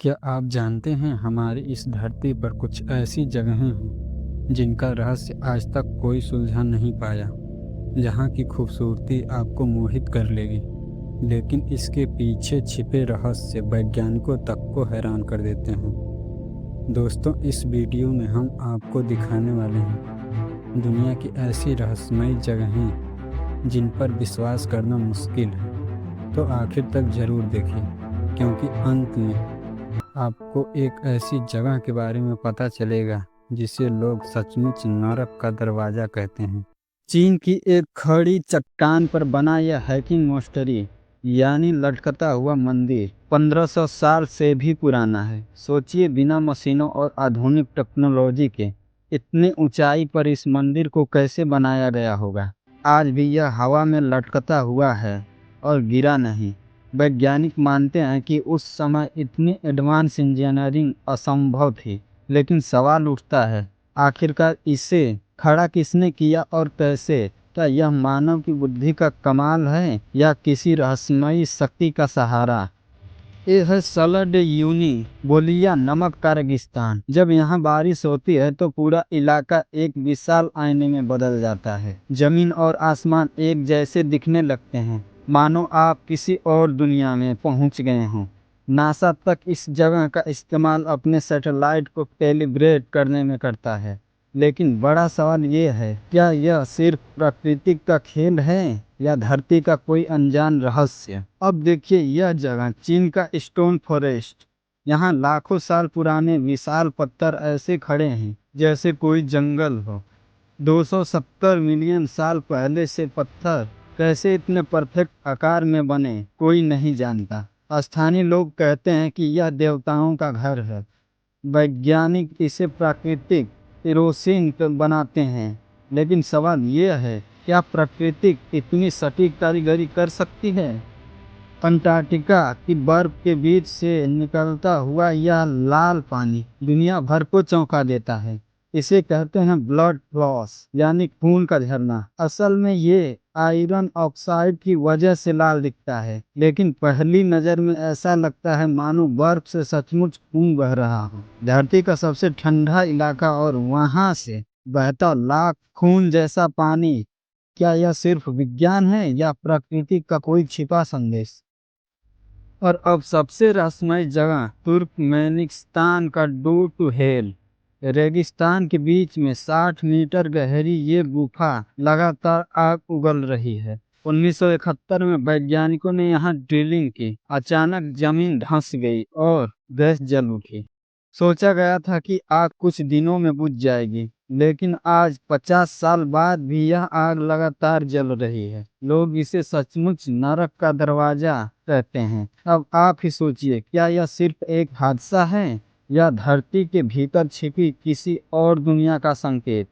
क्या आप जानते हैं हमारी इस धरती पर कुछ ऐसी जगहें हैं जिनका रहस्य आज तक कोई सुलझा नहीं पाया, जहाँ की खूबसूरती आपको मोहित कर लेगी, लेकिन इसके पीछे छिपे रहस्य वैज्ञानिकों तक को हैरान कर देते हैं। दोस्तों, इस वीडियो में हम आपको दिखाने वाले हैं दुनिया की ऐसी रहस्यमयी जगहें जिन पर विश्वास करना मुश्किल है। तो आखिर तक ज़रूर देखिए, क्योंकि अंत में आपको एक ऐसी जगह के बारे में पता चलेगा जिसे लोग सचमुच नरक का दरवाज़ा कहते हैं। चीन की एक खड़ी चट्टान पर बना यह हैकिंग मोस्टरी यानी लटकता हुआ मंदिर 1500 साल से भी पुराना है। सोचिए, बिना मशीनों और आधुनिक टेक्नोलॉजी के इतनी ऊंचाई पर इस मंदिर को कैसे बनाया गया होगा। आज भी यह हवा में लटकता हुआ है और गिरा नहीं। वैज्ञानिक मानते हैं कि उस समय इतनी एडवांस इंजीनियरिंग असंभव थी, लेकिन सवाल उठता है, आखिरकार इसे खड़ा किसने किया और कैसे? क्या यह मानव की बुद्धि का कमाल है या किसी रहस्यमयी शक्ति का सहारा? ये है सलड यूनी बोलिया नमक का रेगिस्तान। जब यहाँ बारिश होती है तो पूरा इलाका एक विशाल आईने में बदल जाता है। जमीन और आसमान एक जैसे दिखने लगते हैं, मानो आप किसी और दुनिया में पहुंच गए हों। नासा तक इस जगह का इस्तेमाल अपने सैटेलाइट को कैलिब्रेट करने में करता है। लेकिन बड़ा सवाल ये है, क्या यह सिर्फ प्रकृति का खेल है या धरती का कोई अनजान रहस्य? अब देखिए यह जगह, चीन का स्टोन फॉरेस्ट। यहाँ लाखों साल पुराने विशाल पत्थर ऐसे खड़े हैं जैसे कोई जंगल हो। 270 मिलियन साल पहले से पत्थर कैसे इतने परफेक्ट आकार में बने, कोई नहीं जानता। स्थानीय लोग कहते हैं कि यह देवताओं का घर है। वैज्ञानिक इसे प्राकृतिक इरोसिन बनाते हैं, लेकिन सवाल यह है, क्या प्रकृति इतनी सटीक कारीगरी कर सकती है? अंटार्कटिका की बर्फ के बीच से निकलता हुआ यह लाल पानी दुनिया भर को चौंका देता है। इसे कहते हैं ब्लड फ्लॉस यानी खून का झरना। असल में ये आयरन ऑक्साइड की वजह से लाल दिखता है, लेकिन पहली नज़र में ऐसा लगता है मानो बर्फ से सचमुच खून बह रहा हो। धरती का सबसे ठंडा इलाका और वहां से बहता लाख खून जैसा पानी, क्या यह सिर्फ विज्ञान है या प्रकृति का कोई छिपा संदेश? और अब सबसे रहस्यमय जगह, तुर्कमेनिस्तान का डोर टू हेल। रेगिस्तान के बीच में 60 मीटर गहरी ये गुफा लगातार आग उगल रही है। 1971 में वैज्ञानिकों ने यहाँ ड्रिलिंग की। अचानक जमीन धंस गई और गैस जल उठी। सोचा गया था कि आग कुछ दिनों में बुझ जाएगी, लेकिन आज 50 साल बाद भी यह आग लगातार जल रही है। लोग इसे सचमुच नरक का दरवाजा कहते हैं। अब आप ही सोचिए, क्या यह सिर्फ एक हादसा है या धरती के भीतर छिपी किसी और दुनिया का संकेत?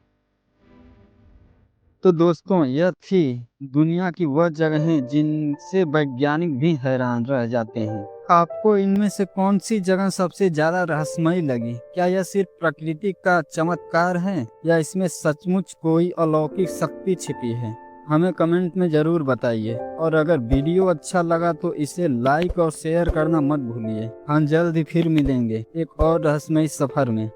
तो दोस्तों, यह थी दुनिया की वह जगहें जिनसे वैज्ञानिक भी हैरान रह जाते हैं। आपको इनमें से कौन सी जगह सबसे ज्यादा रहस्यमयी लगी? क्या यह सिर्फ प्रकृति का चमत्कार है या इसमें सचमुच कोई अलौकिक शक्ति छिपी है? हमें कमेंट में जरूर बताइए, और अगर वीडियो अच्छा लगा तो इसे लाइक और शेयर करना मत भूलिए। हम जल्द ही फिर मिलेंगे एक और रहस्यमयी सफर में।